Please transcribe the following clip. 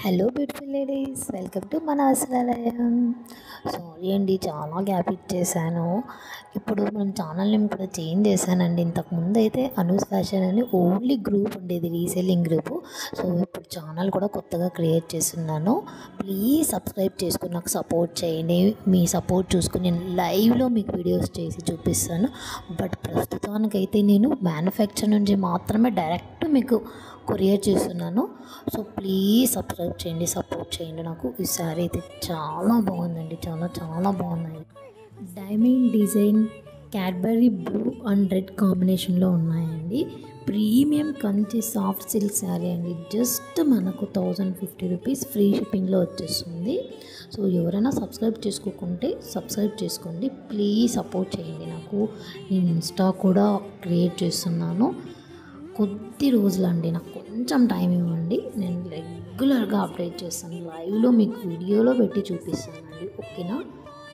Hello beautiful ladies, welcome to మన వస్త్రాలయం. Sorry అండి, చాలా గ్యాప్ ఇచ్చేసాను. ఇప్పుడు మనం ఛానల్ నేమ్ కూడా చేంజ్ చేశానండి. ఇంతకుముందు అయితే అనూస్ ఫ్యాషన్ అని ఓన్లీ గ్రూప్ ఉండేది, రీసెల్లింగ్ గ్రూపు. సో ఇప్పుడు ఛానల్ కూడా కొత్తగా క్రియేట్ చేస్తున్నాను. ప్లీజ్ సబ్స్క్రైబ్ చేసుకుని నాకు సపోర్ట్ చేయండి. మీ సపోర్ట్ చూసుకుని నేను లైవ్లో మీకు వీడియోస్ చేసి చూపిస్తాను. బట్ ప్రస్తుతానికైతే నేను మ్యానుఫ్యాక్చర్ నుంచి మాత్రమే డైరెక్ట్ మీకు కొరియర్ చేస్తున్నాను. సో ప్లీజ్ సబ్స్క్రైబ్ చేయండి, సపోర్ట్ చేయండి. నాకు ఈ శారీ అయితే చాలా బాగుందండి, చాలా చాలా బాగున్నాయి. Diamond design Cadbury blue and red కాంబినేషన్లో ఉన్నాయండి. Premium Kanchi soft silk sari అండి. జస్ట్ మనకు 1050 రూపీస్ ఫ్రీ షిప్పింగ్లో వచ్చేస్తుంది. సో ఎవరైనా సబ్స్క్రైబ్ చేసుకోకుంటే సబ్స్క్రైబ్ చేసుకోండి. ప్లీజ్ సపోర్ట్ చేయండి. నాకు నేను ఇన్స్టా కూడా క్రియేట్ చేస్తున్నాను. కొద్ది రోజులండి, నాకు కొంచెం టైం ఇవ్వండి. నేను రెగ్యులర్గా అప్డేట్ చేస్తాను, లైవ్లో మీకు వీడియోలో పెట్టి చూపిస్తానండి. ఓకేనా?